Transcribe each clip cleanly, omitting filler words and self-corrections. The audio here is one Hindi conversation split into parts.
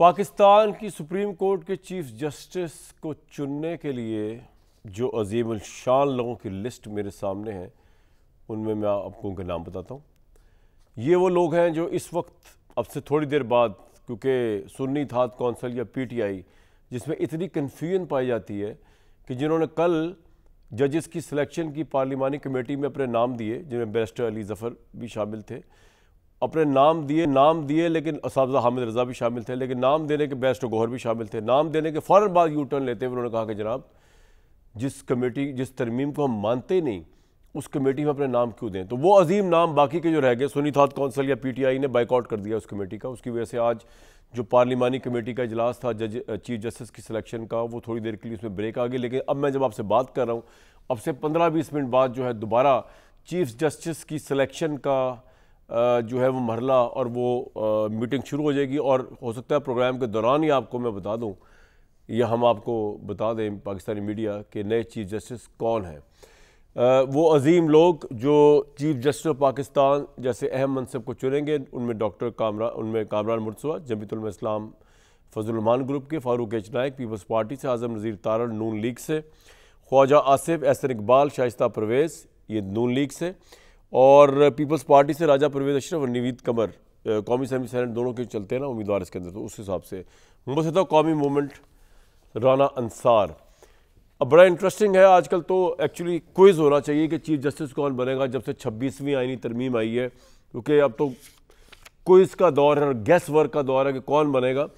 पाकिस्तान की सुप्रीम कोर्ट के चीफ जस्टिस को चुनने के लिए जो अजीम शान लोगों की लिस्ट मेरे सामने है, उनमें मैं आपको उनके नाम बताता हूँ। ये वो लोग हैं जो इस वक्त अब से थोड़ी देर बाद, क्योंकि सुन्नी इत्तेहाद कौंसिल या पीटीआई जिसमें इतनी कन्फ्यूजन पाई जाती है कि जिन्होंने कल जजेस की सिलेक्शन की पार्लिमानी कमेटी में अपने नाम दिए, जिनमें बैरिस्टर अली ज़फ़र भी शामिल थे, अपने नाम दिए लेकिन असातिज़ा हामिद रज़ा भी शामिल थे, लेकिन नाम देने के बैरिस्टर गौहर भी शामिल थे। नाम देने के फ़ौरन बाद यू टर्न लेते हुए उन्होंने कहा कि जनाब, जिस तरमीम को हम मानते ही नहीं उस कमेटी में अपने नाम क्यों दें। तो वो अजीम नाम बाकी के जो रह गए, सुन्नी इत्तेहाद कौंसिल या पीटीआई ने बाइकआउट कर दिया उस कमेटी का। उसकी वजह से आज जो पार्लिमानी कमेटी का इजलास था चीफ जस्टिस की सिलेक्शन का, वो थोड़ी देर के लिए उसमें ब्रेक आ गई। लेकिन अब मैं जब आपसे बात कर रहा हूँ, अब से 15-20 मिनट बाद जो है दोबारा चीफ जस्टिस की सिलेक्शन का जो है वो मरहला और वो मीटिंग शुरू हो जाएगी। और हो सकता है प्रोग्राम के दौरान ही आपको मैं बता दूँ या हम आपको बता दें पाकिस्तानी मीडिया के नए चीफ जस्टिस कौन हैं। वो अजीम लोग जो चीफ जस्टिस ऑफ पाकिस्तान जैसे अहम मनसब को चुनेंगे, उनमें कामरान मुर्तज़ा जमीयत उलमा इस्लाम फजल रहमान ग्रुप के, Farooq H Naik peoples party से, आज़म नज़ीर तारड़ नून लीग से, ख्वाजा आसिफ, एहसन इकबाल, शाइस्ता परवेज़ ये नून लीग से, और पीपल्स पार्टी से राजा परवेज़ अशरफ और नवीद कमर कौमी असम्बली सेनेट दोनों के चलते हैं ना उम्मीदवार इसके अंदर। तो उस हिसाब से मुस्तफ़ा कौमी मूवमेंट राना अंसार। अब बड़ा इंटरेस्टिंग है, आजकल तो एक्चुअली क्विज़ होना चाहिए कि चीफ जस्टिस कौन बनेगा जब से 26वीं आईनी तरमीम आई है, क्योंकि अब तो क्विज़ का दौर है और गैस वर्क का दौर है कि कौन बनेगा।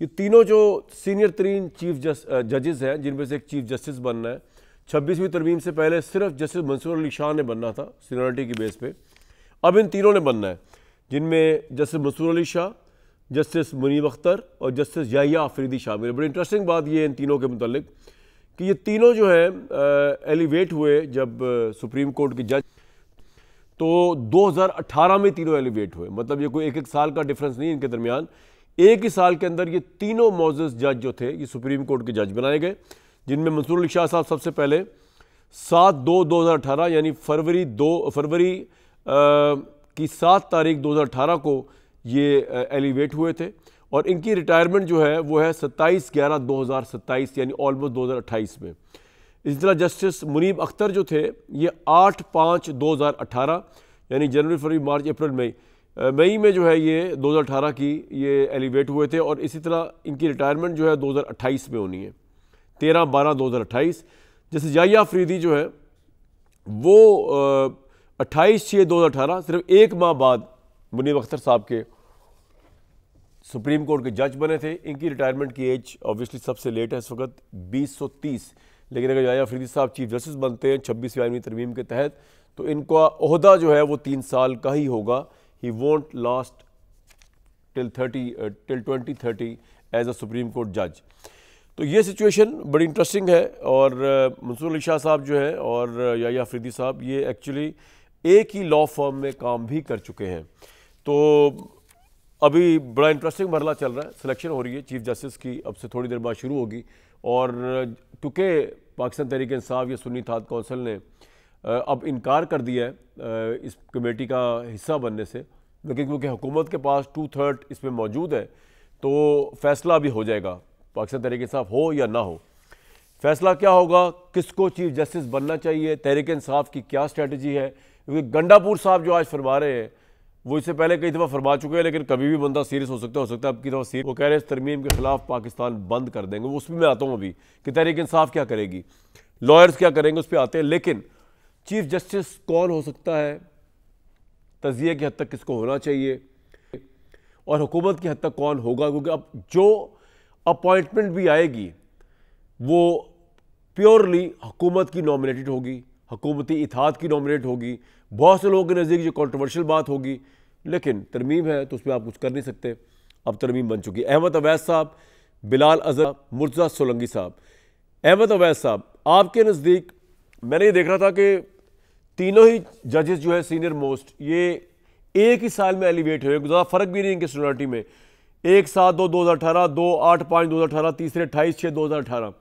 ये तीनों जो सीनियर तरीन चीफ जजेस हैं, जिनमें से एक चीफ जस्टिस बनना है, 26वीं तरमीम से पहले सिर्फ जस्टिस मंसूर अली शाह ने बनना था सीनियरिटी की बेस पे। अब इन तीनों ने बनना है, जिनमें जस्टिस मंसूर अली शाह, जस्टिस मुनीब अख्तर और जस्टिस याहिया अफरीदी शामिल है। बड़ी इंटरेस्टिंग बात ये इन तीनों के मुतालिक कि ये तीनों जो है एलिवेट हुए जब सुप्रीम कोर्ट के जज, तो 2018 में तीनों एलिवेट हुए। मतलब ये कोई एक साल का डिफरेंस नहीं इनके दरमियान, एक ही साल के अंदर ये तीनों मोअज़्ज़ज़ जज जो थे ये सुप्रीम कोर्ट के जज बनाए गए, जिनमें मंसूर अली शाह साहब सबसे पहले 7/2/2018 यानी फरवरी की 7 तारीख 2018 को ये एलिवेट हुए थे, और इनकी रिटायरमेंट जो है वो है 27/11/2027 यानी ऑलमोस्ट 2028 में। इसी तरह जस्टिस मुनीब अख्तर जो थे ये 8/5/2018 यानी जनवरी, फरवरी, मार्च, अप्रैल, मई में जो है ये 2018 की ये एलिवेट हुए थे, और इसी तरह इनकी रिटायरमेंट जो है 2028 में होनी है, 13/12/2028। जैसे याहिया अफरीदी जो है वो 28/6/2018, सिर्फ एक माह बाद मुनीब अख्तर साहब के सुप्रीम कोर्ट के जज बने थे। इनकी रिटायरमेंट की एज ऑब्वियसली सबसे लेट है इस वक्त 2030, लेकिन अगर याहिया अफरीदी साहब चीफ जस्टिस बनते हैं 26वीं आईनी तरमीम के तहत, तो इनका ओहदा जो है वो 3 साल का ही होगा। ही won't last till 2030 as a supreme court जज। तो ये सिचुएशन बड़ी इंटरेस्टिंग है। और मंसूर अली शाह साहब जो है और याहिया अफरीदी साहब ये एक्चुअली एक ही लॉ फर्म में काम भी कर चुके हैं। तो अभी बड़ा इंटरेस्टिंग मरला चल रहा है, सिलेक्शन हो रही है चीफ जस्टिस की, अब से थोड़ी देर बाद शुरू होगी। और चूँकि पाकिस्तान तहरीक इंसाफ या सुन्नी इत्तेहाद कौंसिल ने अब इनकार कर दिया है इस कमेटी का हिस्सा बनने से, लेकिन क्योंकि हुकूमत के पास 2/3 इसमें मौजूद है, तो फैसला अभी हो जाएगा, पाकिस्तान तहरीक इंसाफ हो या ना हो। फैसला क्या होगा, किसको चीफ जस्टिस बनना चाहिए, तहरीक इंसाफ की क्या स्ट्रेटजी है। क्योंकि गंडापुर साहब जो आज फरमा रहे हैं वो इससे पहले कई दफ़ा फरमा चुके हैं, लेकिन कभी भी बंदा सीरियस हो सकता है अब की दफ़ा सीरियस। वो कह रहे हैं इस तरमीम के खिलाफ पाकिस्तान बंद कर देंगे। उसमें मैं आता हूँ अभी कि तहरीक इंसाफ क्या करेगी, लॉयर्स क्या करेंगे, उस पर आते हैं। लेकिन चीफ जस्टिस कौन हो सकता है, तज़िये की हद तक किसको होना चाहिए, और हुकूमत की हद तक कौन होगा, क्योंकि अब जो अपॉइंटमेंट भी आएगी वो प्योरली हुकूमत की नॉमिनेटेड होगी, हुकूमती इत्तेहाद की नॉमिनेट होगी। बहुत से लोगों के नज़दीक जो कंट्रोवर्शियल बात होगी, लेकिन तरमीम है तो उसमें आप कुछ कर नहीं सकते। अब तरमीम बन चुकी है। अहमद अवैस साहब, बिलाल अजहर, मुर्तज़ा सोलंकी साहब। अहमद अवैस साहब, आपके नज़दीक मैंने ये देख रहा था कि तीनों ही जजेस जो है सीनियर मोस्ट ये एक ही साल में एलिवेट हुए, ज़्यादा फ़र्क भी नहीं इनके सीनियरिटी में। 1/7/2018, 2/8/5/2018, तीसरे 28/6/2018।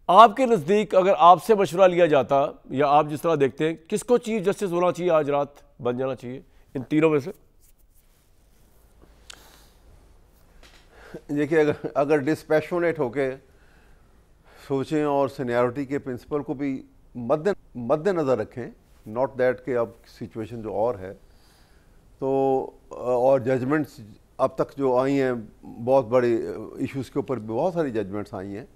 आपके नज़दीक अगर आपसे मशवरा लिया जाता या आप जिस तरह देखते हैं, किसको चीफ जस्टिस होना चाहिए, आज रात बन जाना चाहिए इन तीनों में से? देखिए, अगर डिस्पैशनेट होके सोचें और सीनियरिटी के प्रिंसिपल को भी मद्देनज़र रखें, नॉट दैट कि अब सिचुएशन जो और है तो, और जजमेंट्स अब तक जो आई हैं बहुत बड़े इश्यूज़ के ऊपर बहुत सारी जजमेंट्स आई हैं,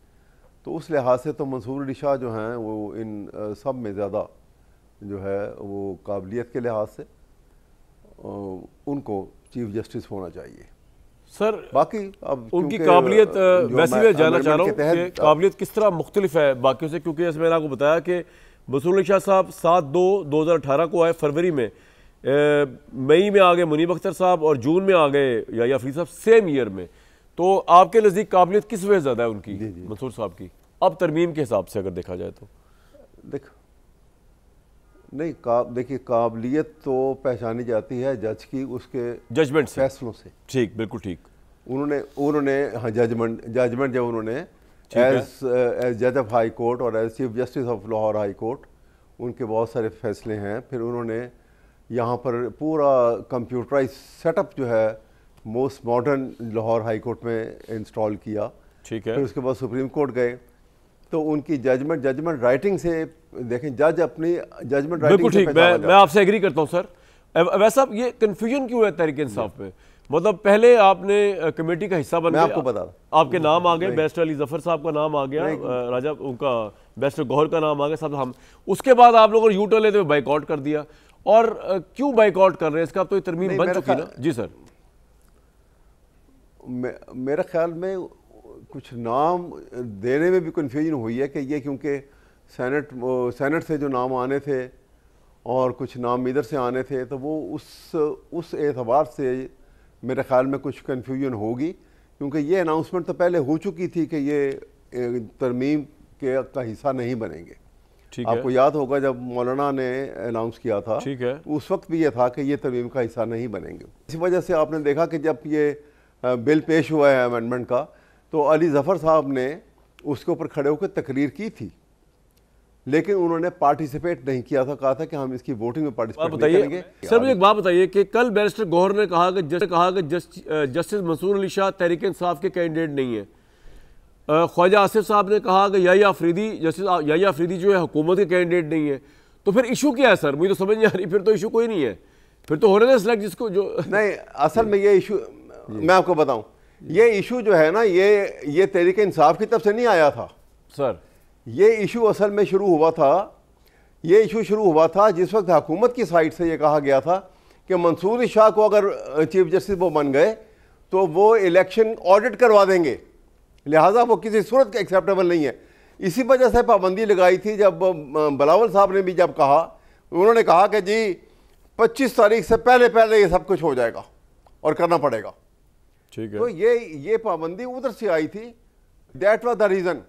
तो उस लिहाज से तो मंसूर अली शाह जो हैं वो इन सब में ज़्यादा जो है वो काबिलियत के लिहाज से उनको चीफ जस्टिस होना चाहिए। सर बाकी अब उनकी काबिलियत वैसे मैं जानना चाह रहा हूँ कि काबिलियत किस तरह मुख्तलिफ है बाकियों से, क्योंकि जैसे मैंने आपको बताया कि मंसूर अली शाह साहब 7/2/2018 को आए, फरवरी में, मई में आ गए मुनीब अख्तर साहब और जून में आ गए याह्या फरीद साहब, सेम ईयर में। तो आपके नज़दीक काबिलियत किस वजह ज़्यादा है उनकी, मंसूर साहब की, अब तरमीम के हिसाब से अगर देखा जाए तो? देखिए, काबिलियत तो पहचानी जाती है जज की उसके जजमेंट फैसलों से। ठीक, बिल्कुल ठीक। उन्होंने हाँ, जजमेंट जब उन्होंने एज जज ऑफ हाई कोर्ट और as chief justice of Lahore high court, उनके बहुत सारे फैसले हैं। फिर उन्होंने यहाँ पर पूरा कंप्यूटराइज सेटअप जो है most modern Lahore high court में इंस्टॉल किया। ठीक है। फिर उसके बाद सुप्रीम कोर्ट गए, तो उनकी जजमेंट राइटिंग से देखें, जज अपनी जजमेंट राइटिंग। बिल्कुल ठीक, मैं आपसे एग्री करता हूँ सर। वैसा ये कंफ्यूजन क्यों है तहरीक इंसाफ में? मतलब पहले आपने कमेटी का हिस्सा बन गए, मैं आपको बता रहा, आपके नाम आ गए, बैरिस्टर अली जफर साहब का नाम आ गया, राजा उनका बैरिस्टर गौहर का नाम आ गया, सब हम, उसके बाद आप लोगों ने यू टर्न लेते हुए बाइकआउट कर दिया। और क्यों बाइकआउट कर रहे हैं, इसका तो तरमीम बन चुकी ना? जी सर। मेरे ख्याल में कुछ नाम देने में भी कन्फ्यूजन हुई है कि ये क्योंकि सेनेट से जो नाम आने थे और कुछ नाम इधर से आने थे, तो वो उस एतबार से मेरे ख्याल में कुछ कन्फ्यूजन होगी, क्योंकि ये अनाउंसमेंट तो पहले हो चुकी थी कि ये तरमीम का हिस्सा नहीं बनेंगे। आपको याद होगा जब मौलाना ने अनाउंस किया था, ठीक है, उस वक्त भी ये था कि ये तरमीम का हिस्सा नहीं बनेंगे। इसी वजह से आपने देखा कि जब ये बिल पेश हुआ है अमेंडमेंट का, तो अली जफ़र साहब ने उसके ऊपर खड़े होकर तकरीर की थी, लेकिन उन्होंने पार्टिसिपेट नहीं किया था। कहा था कि हम इसकी वोटिंग में पार्टिसिपेट नहीं करेंगे। सर मुझे एक बात बताइए कि कल बैरिस्टर गौहर ने कहा कि जस्टिस मंसूर अली शाह तहरीक इंसाफ के कैंडिडेट नहीं है। ख्वाजा आसिफ साहब ने कहा कि याह्या अफरीदी जो है हुकूमत के कैंडिडेट नहीं है। तो फिर इशू क्या है सर? मुझे तो समझ नहीं आ रही। फिर तो इशू कोई नहीं है, फिर तो होने दें सिलेक्ट जिसको जो नहीं। असल में ये इशू मैं आपको बताऊं, ये इशू जो है ना, ये तहरीक इंसाफ की तरफ से नहीं आया था सर। ये इशू असल में शुरू हुआ था जिस वक्त हुकूमत की साइड से ये कहा गया था कि मंसूर अली शाह को अगर चीफ जस्टिस वो बन गए तो वो इलेक्शन ऑडिट करवा देंगे, लिहाजा वो किसी सूरत का एक्सेप्टेबल नहीं है। इसी वजह से पाबंदी लगाई थी। जब बिलावल साहब ने भी जब कहा, उन्होंने कहा कि जी 25 तारीख से पहले ये सब कुछ हो जाएगा और करना पड़ेगा। ठीक है। तो ये पाबंदी उधर से आई थी, that was the reason.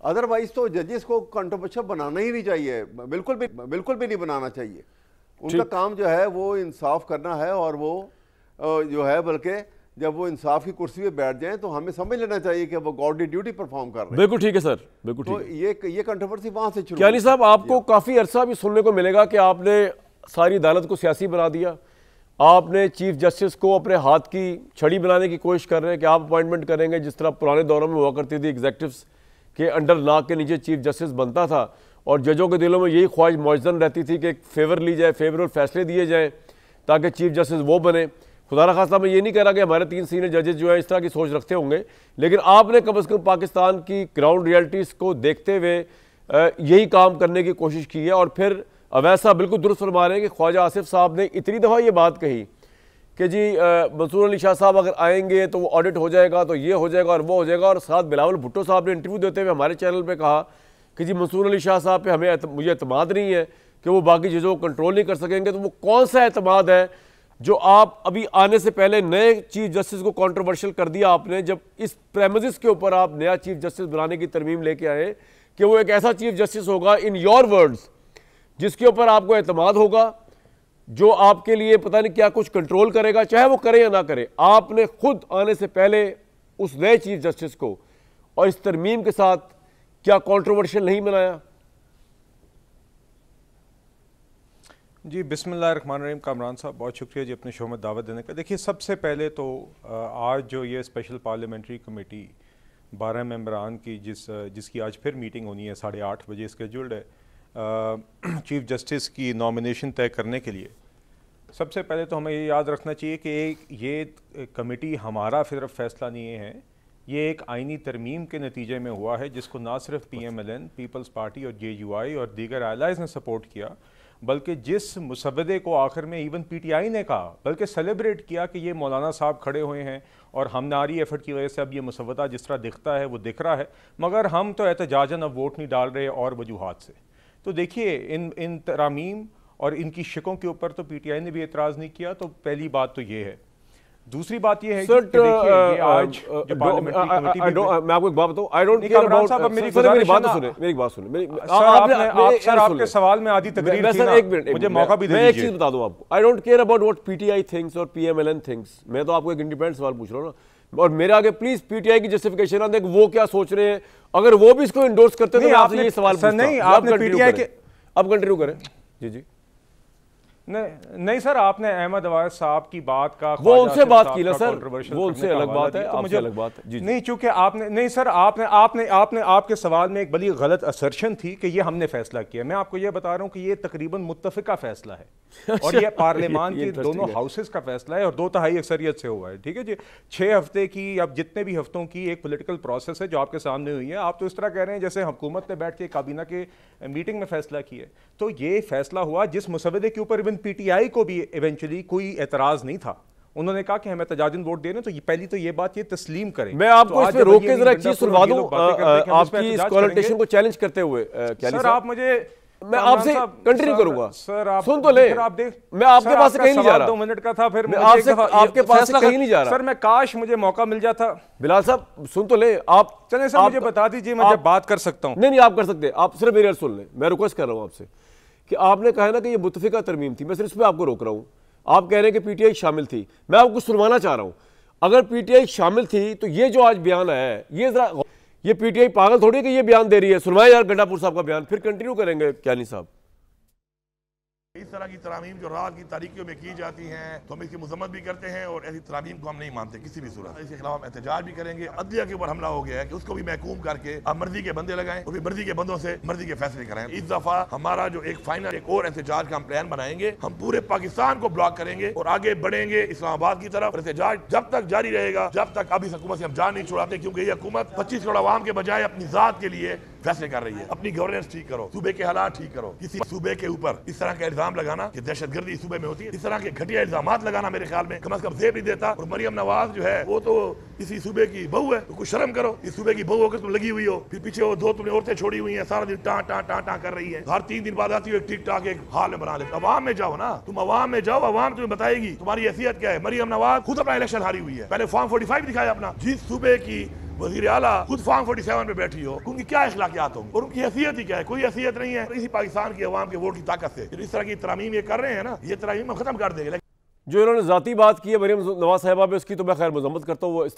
Otherwise तो जजेस को कंट्रोवर्शियल बनाना ही नहीं चाहिए, बिल्कुल भी नहीं बनाना चाहिए। उनका काम जो है वो इंसाफ करना है, और वो जो है बल्कि जब वो इंसाफ की कुर्सी पे बैठ जाएं तो हमें समझ लेना चाहिए कि वो गॉडली ड्यूटी परफॉर्म कर रहे हैं। बिल्कुल ठीक है सर, बिल्कुल ठीक है। तो ये कंट्रोवर्सी वहां से शुरू। यानी साहब आपको काफ़ी अरसा भी सुनने को मिलेगा कि आपने सारी अदालत को सियासी बना दिया, आपने चीफ जस्टिस को अपने हाथ की छड़ी बनाने की कोशिश कर रहे हैं कि आप अपॉइंटमेंट करेंगे जिस तरह पुराने दौरों में हुआ करती थी, एग्जेक्टिव्स के अंडर नाक के नीचे चीफ जस्टिस बनता था और जजों के दिलों में यही ख्वाहिश मौजूद रहती थी कि फेवर ली जाए, फेवरेबल फैसले दिए जाएँ ताकि चीफ जस्टिस वो बने। खुदा न खास्ता मैं ये नहीं कह रहा कि हमारे 3 सीनियर जजेस जो है इस तरह की सोच रखते होंगे, लेकिन आपने कम से कम पाकिस्तान की ग्राउंड रियलिटीज़ को देखते हुए यही काम करने की कोशिश की है। और फिर वैसा बिल्कुल दुरुस्त फरमा रहे हैं कि ख्वाजा आसिफ साहब ने इतनी दफ़ा ये बात कही कि जी मंसूर अली शाह साहब अगर आएंगे तो वो ऑडिट हो जाएगा, तो ये हो जाएगा और वो हो जाएगा। और साथ बिलावल भुट्टो साहब ने इंटरव्यू देते हुए हमारे चैनल पर कहा कि जी मंसूर अली शाह साहब पे मुझे एतमाद नहीं है कि वो बाकी चीज़ों को कंट्रोल नहीं कर सकेंगे। तो वो कौन सा एतमाद है जो आप अभी आने से पहले नए चीफ जस्टिस को कंट्रोवर्शियल कर दिया आपने, जब इस प्रेमिस के ऊपर आप नया चीफ जस्टिस बनाने की तरमीम लेके आए कि वो एक ऐसा चीफ जस्टिस होगा, इन योर वर्ड्स, जिसके ऊपर आपको एतमाद होगा, जो आपके लिए पता नहीं क्या कुछ कंट्रोल करेगा, चाहे वो करे या ना करे। आपने खुद आने से पहले उस नए चीफ जस्टिस को और इस तरमीम के साथ क्या कंट्रोवर्शियल नहीं बनाया? जी बिस्मिल्लाहिर्रहमानिर्रहीम। कामरान साहब बहुत शुक्रिया जी अपने शो में दावत देने का। देखिए सबसे पहले तो आज जो ये स्पेशल पार्लियामेंट्री कमेटी 12 मेंबरान की जिसकी आज फिर मीटिंग होनी है 8:30 बजे स्केड्यूल्ड है चीफ जस्टिस की नॉमिनेशन तय करने के लिए। सबसे पहले तो हमें ये याद रखना चाहिए कि ये कमेटी हमारा सिर्फ फैसला नहीं है, ये एक आइनी तरमीम के नतीजे में हुआ है जिसको ना सिर्फ PMLN, पीपल्स पार्टी और JUI और दीगर एलाइज ने सपोर्ट किया, बल्कि जिस मुसवदे को आखिर में इवन PTI ने कहा, बल्कि सेलिब्रेट किया कि ये मौलाना साहब खड़े हुए हैं और हमनारी एफर्ट की वजह से अब ये मुसवदा जिस तरह दिखता है वो दिख रहा है, मगर हम तो एहतजाजन अब वोट नहीं डाल रहे और वजूहात से। तो देखिए इन तरामीम और इनकी शिकों के ऊपर तो PTI ने भी एतराज़ नहीं किया। तो पहली बात तो ये है। दूसरी बात ये है कि देखिए ये आज जो पार्लियामेंट्री कमेटी मैं आपको एक बात बताऊं, आई डोंट केयर अबाउट, साहब मेरी बात सुने सर आपके सवाल में आधी तकरीर थी ना, मुझे मौका भी दे दीजिए। मैं एक चीज बता दूं आपको, I don't care about what PTI thinks और PMLN थिंक्स। मैं तो आपको एक इंडिपेंडेंट सवाल पूछ रहा हूं ना, और मेरे आगे प्लीज PTI की जस्टिफिकेशन ना दें वो क्या सोच रहे हैं। अगर वो भी इसको इंडोर्स करते तो मैं आपसे ये सवाल पूछता हूं। नहीं आपने PTI के अब कंटिन्यू करें। जी नहीं सर, आपने अहमद अवाज साहब की बात का वो उनसे बात की ना सर, वो उनसे अलग बात है, तो मुझे अलग बात है। जी नहीं, चूंकि आपने नहीं सर आपने आपके सवाल में एक बड़ी गलत असर्शन थी कि ये हमने फैसला किया। मैं आपको ये बता रहा हूं कि ये तकरीबन मुत्तफिका फैसला है और ये पार्लियामान के दोनों हाउसेस का फैसला है और 2/3 अक्सरियत से हुआ है। ठीक है जी। 6 हफ्ते की अब जितने भी हफ्तों की एक पॉलिटिकल प्रोसेस है जो आपके सामने हुई है। आप तो इस तरह कह रहे हैं जैसे हुकूमत ने बैठ के काबीना के मीटिंग में फैसला किया। तो ये फैसला हुआ जिस मुसवदे के ऊपर इवन PTI को भी इवेंचुअली कोई एतराज नहीं था। उन्होंने कहा कि हमें तजाजुन वोट दे रहे हैं, तो ये पहली तो ये बात ये तस्लीम करें। मैं आपको इसमें रोक के जरा एक चीज सुनवा दूं आपकी इस कॉन्टेस्टेशन को चैलेंज करते हुए। सर आप मुझे, मैं आपसे कंटिन्यू करूंगा सर, आप सुन तो ले। आप देख, मैं आपके पास से कहीं नहीं जा रहा। 2 मिनट का था, फिर आपसे आपके पास से कहीं नहीं जा रहा सर। मैं काश मुझे मौका मिल जाता। बिलाल साहब सुन तो ले आप। चले सर, मुझे बता दीजिए मैं जब बात कर सकता हूं। नहीं आप कर सकते, आप सिर्फ मेरी सुन ले। मैं रिक्वेस्ट कर रहा हूं आपसे कि आपने कहा ना कि ये मुत्तफिका तरमीम थी, मैं सिर्फ इस पर आपको रोक रहा हूं। आप कह रहे हैं कि PTI शामिल थी, मैं आपको सुनवाना चाह रहा हूं। अगर PTI शामिल थी तो ये जो आज बयान आया है ये PTI पागल थोड़ी है कि ये बयान दे रही है। सुनवाए यार गंडापुर साहब का बयान, फिर कंटिन्यू करेंगे क्यानी साहब। इस तरह की तरामीम जो रात की तारीखियों में की जाती हैं तो हम इसकी मजम्मत भी करते हैं और ऐसी तरामीम को हम नहीं मानते किसी भी सूरत। इसके खिलाफ हम एहतजाज भी करेंगे। अदलिया के ऊपर हमला हो गया है कि उसको भी महकूम करके अब मर्जी के बंदे लगाएं और मर्जी के बंदों से मर्जी के फैसले कराएं। इस दफा हमारा जो एक फाइनल एक और एहतजाज का हम प्लान बनाएंगे। हम पूरे पाकिस्तान को ब्लॉक करेंगे और आगे बढ़ेंगे इस्लामाबाद की तरफ। एहतजाज जब तक जारी रहेगा जब तक अब इस हुकूमत से हम जान नहीं छुड़ाते, क्योंकि ये हुकूमत 25 करोड़ आवाम के बजाय अपनी जात के लिए फैसले कर रही है। अपनी गवर्नेंस ठीक करो, सूबे के हालात ठीक करो। किसी सूबे के ऊपर इस तरह का इल्जाम लगाना कि दहशतगर्दी सूबे में होती है, इस तरह के घटिया इल्जाम लगाना मेरे ख्याल में कम से कम जेब नहीं देता। और मरियम नवाज जो है वो तो इसी सूबे की बहू है, तो कुछ शर्म करो। इस सूबे की बहू होकर तुम लगी हुई हो, फिर पीछे वो 2 तुमने औरतें छोड़ी हुई हैं, सारा दिन टाँ टाँ टाँ टाँ कर रही है। हर 3 दिन बाद आती हो एक टिक टाक एक हाल में बना ले। अवाम में जाओ ना, तुम अवाम में जाओ, अवाम तुम्हें बताएगी तुम्हारी हैसियत क्या है। मरियम नवाज खुद अपना इलेक्शन हारी हुई है, पहले फॉर्म 45 दिखाया अपना। जिस सूबे की वजीर आला खुद फॉर्म 47 पे बैठी हो, उनकी क्या अखलाकियात होंगी और उनकी हैसियत ही क्या है? कोई हैसियत नहीं है। इसी पाकिस्तान की अवाम के वोट की ताकत से इस तरह की तरामीम ये कर रहे हैं ना, ये तरामीम खत्म कर देंगे। जो इन्होंने जाती बात की है मरियम नवाज साहिबा पे, उसकी तो मैं खैर मजम्मत करता हूँ, वो इस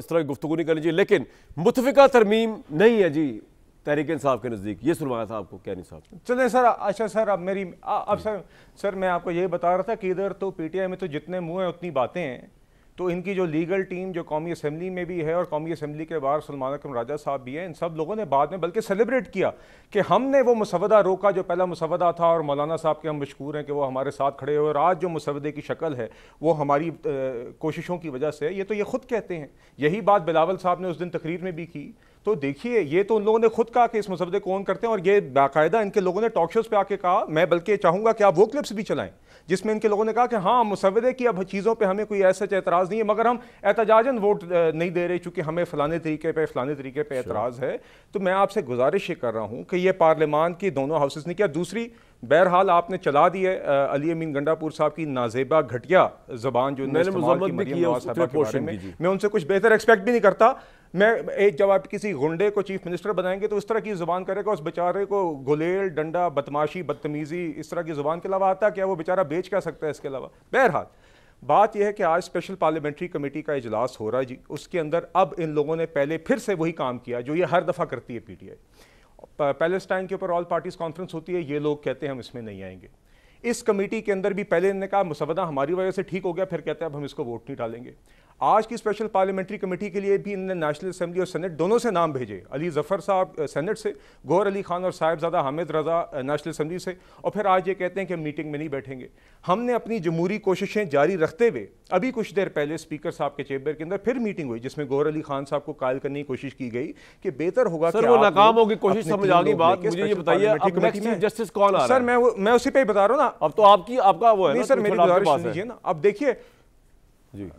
तरह की गुफ्तगू नहीं करनी चाहिए। लेकिन मुत्तफिका तरमीम नहीं है जी तहरीक इंसाफ के नज़दीक। ये सुनवाया था आपको क्या नहीं साहब। चले सर, अच्छा सर अब मेरी अब सर मैं आपको ये बता रहा था कि इधर तो PTI में तो जितने मुँह हैं उतनी बातें हैं। तो इनकी जो लीगल टीम जो कौमी असम्बली में भी है और कौमी असम्बली के बाहर सलमान अकरम राजा साहब भी हैं, इन सब लोगों ने बाद में बल्कि सेलिब्रेट किया कि हमने वो मुसवदा रोका जो पहला मुसवदा था और मौलाना साहब के हम मशकूर हैं कि वो हमारे साथ खड़े हुए और आज जो मुसवदे की शक्ल है वो हमारी कोशिशों की वजह से। ये तो ये खुद कहते हैं, यही बात बिलावल साहब ने उस दिन तकरीर में भी की। तो देखिए ये तो उन लोगों ने खुद कहा कि इस मुसवदे को ऑन करते हैं और ये बाकायदा इनके लोगों ने टॉक शोज पे आके कहा। मैं बल्कि चाहूँगा कि आप वो क्लिप्स भी चलाएं जिसमें इनके लोगों ने कहा कि हाँ मुसवदे की अब चीज़ों पे हमें कोई ऐसा एतराज़ नहीं है, मगर हम एहतजाजन वोट नहीं दे रहे चूँकि हमें फ़लाने तरीके पे एतराज़ है। तो मैं आपसे गुजारिश ये कर रहा हूँ कि ये पार्लियामान की दोनों हाउसेस ने किया। दूसरी बहरहाल आपने चला दी है अली अमीन गंडापुर साहब की नाजेबा घटिया ज़बान जो मैं उनसे कुछ बेहतर एक्सपेक्ट भी नहीं करता। मैं एक जब आप किसी गुंडे को चीफ मिनिस्टर बनाएंगे तो इस तरह की ज़ुबान करेगा, उस बेचारे को गुलेल डंडा बदमाशी बदतमीज़ी इस तरह की ज़ुबान के अलावा आता क्या वो बेचारा बेच क्या सकता है इसके अलावा। बहरहाल बात यह है कि आज स्पेशल पार्लियामेंट्री कमेटी का इजलास हो रहा है जी। उसके अंदर अब इन लोगों ने पहले फिर से वही काम किया जो ये हर दफ़ा करती है PTI। पैलेस्टाइन के ऊपर ऑल पार्टीज कॉन्फ्रेंस होती है, ये लोग कहते हैं हम इसमें नहीं आएंगे। इस कमेटी के अंदर भी पहले इन्होंने कहा मुसवदा हमारी वजह से ठीक हो गया, फिर कहते हैं अब हम इसको वोट नहीं डालेंगे। आज की स्पेशल पार्लियामेंट्री कमेटी के लिए भी इन्होंने नेशनल असेंबली और सेनेट दोनों से नाम भेजे, अली जफर साहब सेनेट से, गौहर अली खान और साहिबजादा हामिद रजा नेशनल असेंबली से, और फिर आज ये कहते हैं कि हम मीटिंग में नहीं बैठेंगे। हमने अपनी जमहूरी कोशिशें जारी रखते हुए अभी कुछ देर पहले स्पीकर साहब के चेंबर के अंदर फिर मीटिंग हुई जिसमें गौहर अली खान साहब को कायल करने की कोशिश की गई कि बेहतर होगा सर, वो नाकाम होगी कोशिश, समझ आ गई बात। मुझे ये बताइए अब नेक्स्ट चीफ जस्टिस कौन आ रहा है? सर मैं उसी पे ही बता रहा हूँ ना। अब तो आपका वो है ना सर, मेरी गुजारिश सुन लीजिए ना। अब देखिए जी,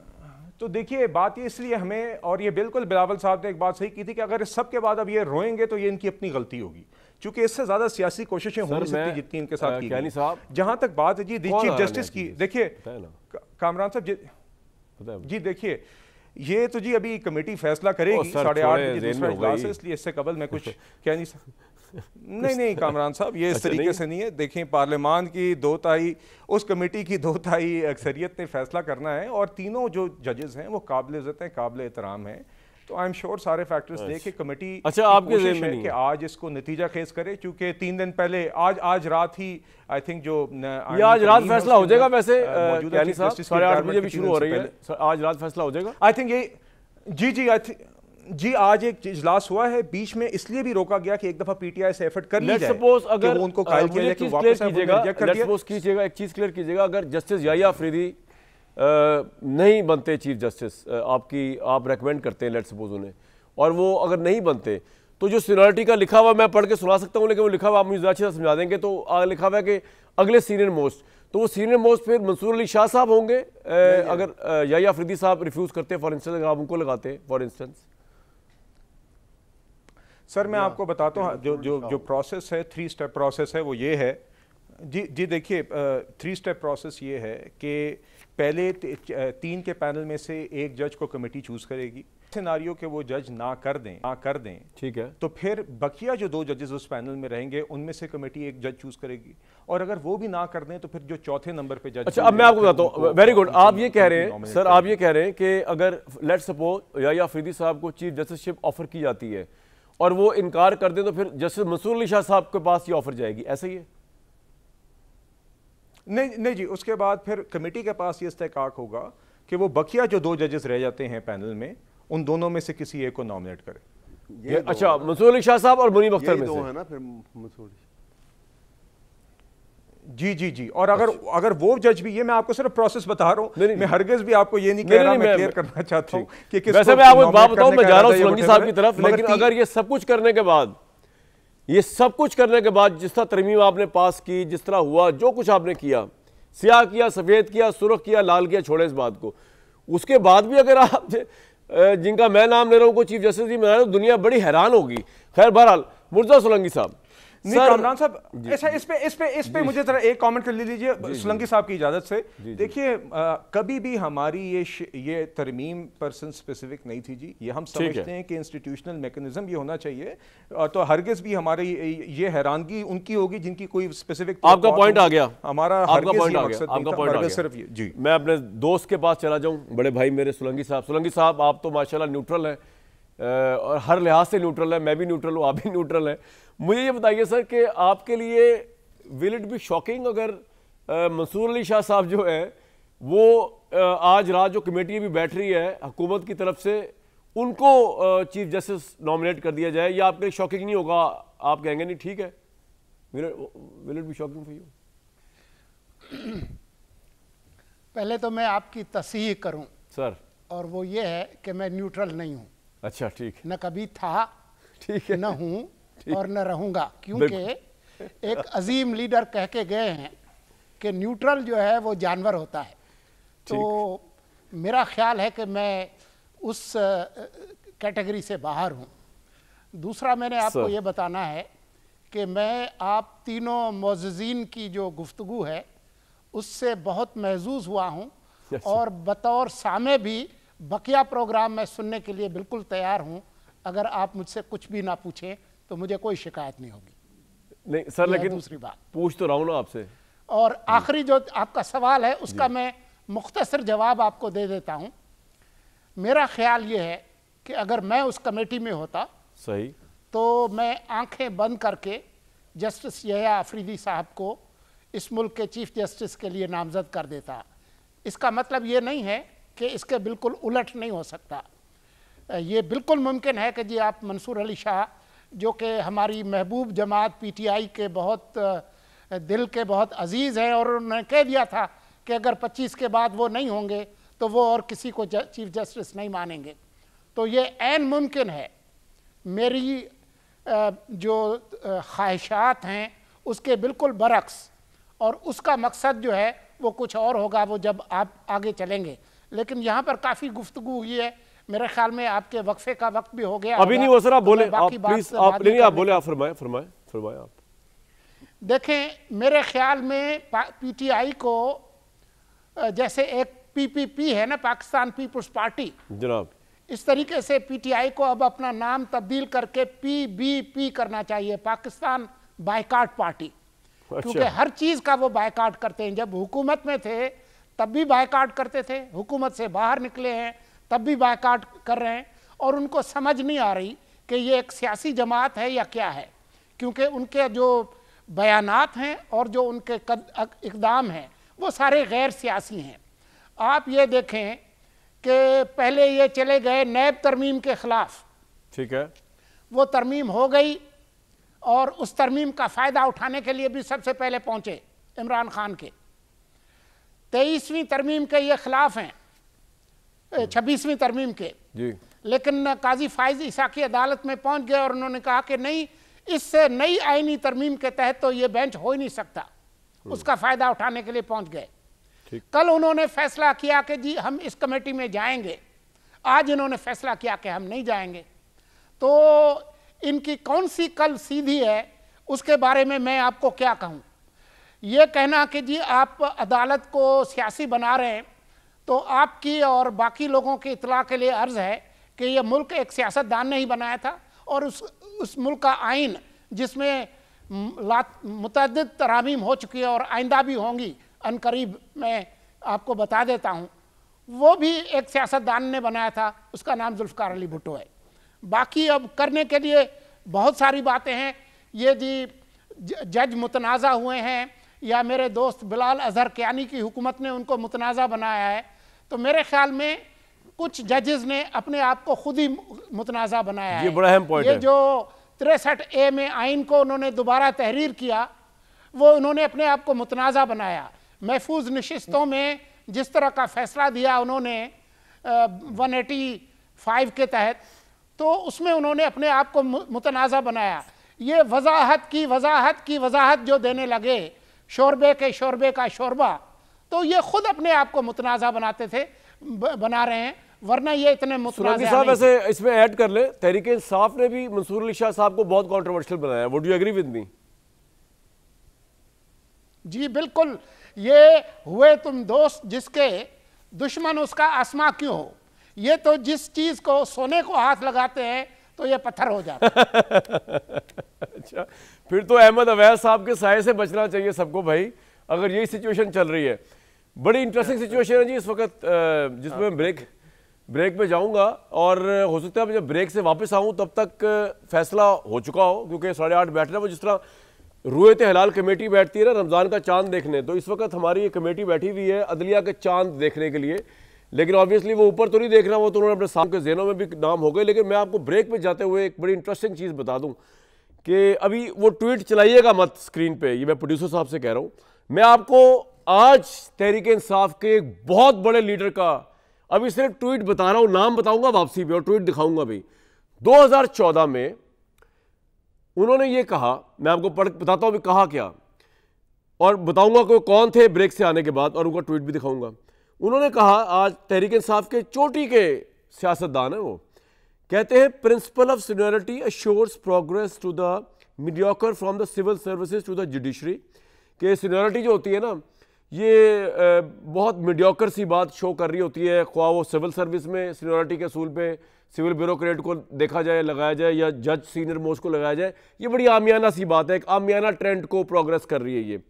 तो देखिए बात ये इसलिए हमें, और ये बिल्कुल बिलावल साहब ने एक बात सही की थी कि अगर इस सब के बाद अब ये रोएंगे तो ये इनकी अपनी गलती होगी, क्योंकि इससे ज्यादा सियासी कोशिशें हो नहीं सकती जितनी इनके साथ की गई। जहां तक बात है जी चीफ जस्टिस की, देखिए कामरान साहब जी देखिए ये तो जी अभी कमेटी फैसला करेगी 8:30 बजे दूसरा इजलास है, इसलिए इससे कबल मैं कुछ कह नहीं सकता। नहीं कामरान साहब, ये इस तरीके से नहीं है। देखें, पार्लियामान की 2/3 उस कमेटी की 2/3 अक्सरियत ने फैसला करना है, और तीनों जो जजेस हैं वो काबिल इज्जत हैं, काबिल एहतराम हैं। तो आई एम श्योर सारे फैक्टर्स देखे कमेटी आपके कोशिश है कि आज इसको नतीजा खेज करे, क्योंकि 3 दिन पहले आज रात ही आई थिंक जो आज रात फैसला हो जाएगा। वैसे 8:30 बजे भी शुरू हो रही है, आज रात फैसला हो जाएगा आई थिंक। ये जी आज एक इजलास हुआ है बीच में, इसलिए भी रोका गया कि एक दफा पीटीआई से एफर्ट कर ली जाए। सपोज अगर उनको कायल किया जाए कि वापस कीजिएगा, एक चीज क्लियर कीजिएगा, अगर जस्टिस याहिया अफरीदी नहीं बनते चीफ जस्टिस, आप रेकमेंड करते हैं लेट्स सपोज उन्हें, और वो अगर नहीं बनते तो जो सीनियरिटी का लिखा हुआ मैं पढ़ के सुना सकता हूँ, लेकिन वो लिखा हुआ आप मुझे अच्छे से समझा देंगे। तो लिखा हुआ है कि अगले सीनियर मोस्ट, तो वो सीनियर मोस्ट फिर मंसूर अली शाह साहब होंगे अगर याहिया अफरीदी साहब रिफ्यूज करते हैं, फॉर इंस्टेंस अगर आप उनको लगाते हैं फॉर इंस्टेंस। सर मैं आपको बताता हूँ जो प्रोसेस है, 3 स्टेप प्रोसेस है, वो ये है जी देखिए 3 स्टेप प्रोसेस ये है कि पहले 3 के पैनल में से एक जज को कमेटी चूज करेगी। सिनारियो के वो जज ना कर दें ठीक है, तो फिर बकिया जो 2 जजेस उस पैनल में रहेंगे उनमें से कमेटी एक जज चूज करेगी, और अगर वो भी ना कर दें तो फिर जो चौथे नंबर पे जज। अच्छा, अब मैं आपको बताता हूँ। वेरी गुड, आप ये कह रहे हैं सर, आप ये कह रहे हैं कि अगर लेट्स सपोज याहिया अफरीदी साहब को चीफ जस्टिसशिप ऑफर की जाती है और वो इनकार कर दें, तो फिर जस्टिस मंसूर अली शाह साहब के पास ये ऑफर जाएगी, ऐसा ही है? नहीं जी, उसके बाद फिर कमेटी के पास ये इस्तेहकाक होगा कि वो बकिया जो 2 जजेस रह जाते हैं पैनल में, उन दोनों में से किसी एक को नॉमिनेट करे। अच्छा, मंसूर अली शाह साहब और मुनीब अख्तर में से है ना, फिर मंसूर जी। और अगर वो जज भी, ये मैं आपको सिर्फ प्रोसेस बता रहा हूँ, मैं हरगिज भी आपको ये नहीं कह रहा, मैं क्लियर करना चाहता हूँ कि किसको। वैसे मैं आपको एक बात बताऊं, मैं जा रहा हूँ सोलंकी साहब की तरफ, लेकिन अगर ये सब कुछ करने के बाद जिस तरह तरमीम आपने पास की, जिस तरह हुआ, जो कुछ आपने किया, स्याह किया, सफेद किया, सुर्ख किया, लाल किया, छोड़े इस बात को, उसके बाद भी अगर आप जिनका मैं नाम ले रहा हूँ को चीफ जस्टिस जी बना रहे, दुनिया बड़ी हैरान होगी। खैर बहरहाल, मुर्तजा सोलंकी साहब, नहीं कामरान साहब, ऐसा इस पे मुझे जरा एक कमेंट कर लीजिए सोलंकी साहब की इजाजत से। देखिए कभी भी हमारी ये तरमीम पर्सन स्पेसिफिक नहीं थी जी, ये हम समझते हैं कि इंस्टीट्यूशनल मैकेनिज्म ये होना चाहिए, तो हरगिज भी हमारी ये हैरानगी उनकी होगी जिनकी कोई स्पेसिफिक। आपका पॉइंट आ गया, हमारा आपका पॉइंट आ गया सिर्फ ये जी। मैं अपने दोस्त के पास चला जाऊं, बड़े भाई मेरे सोलंकी साहब, आप तो माशाल्लाह न्यूट्रल हैं और हर लिहाज से न्यूट्रल है, मैं भी न्यूट्रल हूँ, आप भी न्यूट्रल हैं। मुझे ये बताइए सर कि आपके लिए विल इट बी शॉकिंग अगर मंसूर अली शाह साहब जो है वो आज रात जो कमेटी भी बैठ रही है हुकूमत की तरफ से, उनको चीफ जस्टिस नॉमिनेट कर दिया जाए, या आपके लिए शॉकिंग नहीं होगा? आप कहेंगे नहीं ठीक है, will it be shocking for you? पहले तो मैं आपकी तस्हीह करूं सर, और वो ये है कि मैं न्यूट्रल नहीं हूं। अच्छा ठीक है, न कभी था, ठीक है, न हूं और न रहूंगा, क्योंकि एक अजीम लीडर कह के गए हैं कि न्यूट्रल जो है वो जानवर होता है। तो मेरा ख्याल है कि मैं उस कैटेगरी से बाहर हूं। दूसरा मैंने आपको ये बताना है कि मैं आप तीनों मोअज़्ज़िज़ीन की जो गुफ्तगू है उससे बहुत महजूज हुआ हूँ, और बतौर सामे भी बकिया प्रोग्राम में सुनने के लिए बिल्कुल तैयार हूँ। अगर आप मुझसे कुछ भी ना पूछें तो मुझे कोई शिकायत नहीं होगी। नहीं सर, लेकिन दूसरी बात पूछ तो रहा हूँ ना आपसे। और आखिरी जो आपका सवाल है उसका मैं मुख्तसर जवाब आपको दे देता हूँ। मेरा ख्याल ये है कि अगर मैं उस कमेटी में होता सही, तो मैं आंखें बंद करके जस्टिस याहिया अफरीदी साहब को इस मुल्क के चीफ जस्टिस के लिए नामजद कर देता। इसका मतलब ये नहीं है कि इसके बिल्कुल उलट नहीं हो सकता। ये बिल्कुल मुमकिन है कि जी आप मंसूर अली शाह, जो कि हमारी महबूब जमात PTI के बहुत दिल के बहुत अजीज़ हैं, और उन्होंने कह दिया था कि अगर 25 के बाद वो नहीं होंगे तो वो और किसी को चीफ जस्टिस नहीं मानेंगे। तो ये ऐन मुमकिन है मेरी जो ख्वाहिशात हैं उसके बिल्कुल बरक्स, और उसका मकसद जो है वो कुछ और होगा, वो जब आप आगे चलेंगे। लेकिन यहाँ पर काफ़ी गुफ्तगू हुई है, मेरे ख्याल में आपके वक्फे का वक्त भी हो गया। अभी नहीं वो सर, आप बोले, आप प्लीज, आप नहीं, आप बोले, आप फरमाएं फरमाएं फरमाएं आप। देखें, मेरे ख्याल में PTI को जैसे एक PPP है ना, पाकिस्तान पीपुल्स पार्टी, जनाब, इस तरीके से PTI को अब अपना नाम तब्दील करके PBP करना चाहिए, पाकिस्तान बायकाट पार्टी। क्योंकि हर चीज़ का वो बायकाट करते हैं। जब हुकूमत में थे तब भी बायकाट करते थे, हुकूमत से बाहर निकले हैं तब भी बायकाट कर रहे हैं, और उनको समझ नहीं आ रही कि ये एक सियासी जमात है या क्या है, क्योंकि उनके जो बयानात हैं और जो उनके इक़दाम हैं वो सारे गैर सियासी हैं। आप ये देखें कि पहले ये चले गए नैब तरमीम के ख़िलाफ़, ठीक है, वो तरमीम हो गई, और उस तरमीम का फ़ायदा उठाने के लिए भी सबसे पहले पहुँचे इमरान खान के। 23वीं तरमीम के ये ख़िलाफ़ हैं, 26वीं तरमीम के जी। लेकिन काजी फाइज ईसा की अदालत में पहुंच गए और उन्होंने कहा कि नहीं, इससे नई आईनी तरमीम के तहत तो ये बेंच हो ही नहीं सकता। उसका फ़ायदा उठाने के लिए पहुंच गए। कल उन्होंने फैसला किया कि जी हम इस कमेटी में जाएंगे, आज इन्होंने फैसला किया कि हम नहीं जाएंगे। तो इनकी कौन सी कल सीधी है, उसके बारे में मैं आपको क्या कहूँ। ये कहना कि जी आप अदालत को सियासी बना रहे हैं, तो आपकी और बाकी लोगों की इत्तला के लिए अर्ज़ है कि ये मुल्क एक सियासतदान ने ही बनाया था, और उस मुल्क का आइन जिसमें मुतअद्दिद तरामीम हो चुकी है और आइंदा भी होंगी अनकरीब, मैं आपको बता देता हूँ, वो भी एक सियासतदान ने बनाया था, उसका नाम जुल्फ़िकार अली भुट्टो है। बाकी अब करने के लिए बहुत सारी बातें हैं। ये जी जज मुतनाज़ा हुए हैं, या मेरे दोस्त बिलाल अजहर कियानी की हुकूमत ने उनको मुतनाज़ा बनाया है, तो मेरे ख्याल में कुछ जजेस ने अपने आप को खुद ही मुतनाज़ा बनाया है। ये बड़ा अहम पॉइंट है। ये जो 63A में आइन को उन्होंने दोबारा तहरीर किया, वो उन्होंने अपने आप को मुतनाज़ा बनाया। महफूज नशिस्तों में जिस तरह का फैसला दिया उन्होंने 185 के तहत, तो उसमें उन्होंने अपने आप को मुतनाज़ा बनाया। ये वजाहत जो देने लगे, शोरबे के शोरबे का शोरबा, तो ये खुद अपने आप को मुतनाज़ा बना रहे हैं, वरना ये इतने मुतनाज़ा साहब। वैसे इसमें ऐड कर ले, तहरीक इंसाफ ने भी मंसूर अली शाह साहब को बहुत कंट्रोवर्शियल बनाया। Would you agree with me? जी बिल्कुल। ये हुए तुम दोस्त जिसके दुश्मन उसका आसमां क्यों हो। ये तो जिस चीज को सोने को हाथ लगाते हैं तो ये पत्थर हो जाता है। अच्छा, फिर तो अहमद अवैध साहब के साये से बचना चाहिए सबको भाई, अगर यही सिचुएशन चल रही है। बड़ी इंटरेस्टिंग सिचुएशन है जी इस वक्त, जिसमें ब्रेक में जाऊंगा, और हो सकता है जब ब्रेक से वापस आऊं तब तक फैसला हो चुका हो, क्योंकि 8:30 बैठना, वो जिस तरह रुयत हलाल कमेटी बैठती है ना रमज़ान का चांद देखने, तो इस वक्त हमारी ये कमेटी बैठी हुई है अदलिया के चांद देखने के लिए। लेकिन ऑब्वियसली वो ऊपर तो नहीं देख रहा, वो तो उन्होंने अपने सामने के ज़हनों में भी नाम हो गए। लेकिन मैं आपको ब्रेक में जाते हुए एक बड़ी इंटरेस्टिंग चीज़ बता दूं कि अभी वो ट्वीट चलाइएगा मत स्क्रीन पे, ये मैं प्रोड्यूसर साहब से कह रहा हूँ। मैं आपको आज तहरीक इंसाफ के एक बहुत बड़े लीडर का अभी सिर्फ ट्वीट बता रहा हूँ, नाम बताऊंगा वापसी पे और ट्वीट दिखाऊंगा भी। 2014 में उन्होंने ये कहा, मैं आपको पढ़ बताता हूँ भी कहा क्या, और बताऊंगा कि कौन थे ब्रेक से आने के बाद, और उनका ट्वीट भी दिखाऊंगा। उन्होंने कहा, आज तहरीक इंसाफ के चोटी के सियासतदान है वो, कहते हैं principle of seniority assures progress to the mediocre from the civil services to the judiciary. कि सीनियरिटी जो होती है ना, ये बहुत मीडियोकर सी बात शो कर रही होती है, ख्वाह वो सिविल सर्विस में सीनियरिटी के असूल पे सिविल ब्यूरोक्रेट को देखा जाए, लगाया जाए, या जज सीनियर मोस्ट को लगाया जाए। ये बड़ी आमियाना सी बात है, एक आमियाना ट्रेंड को प्रोग्रेस कर रही है ये।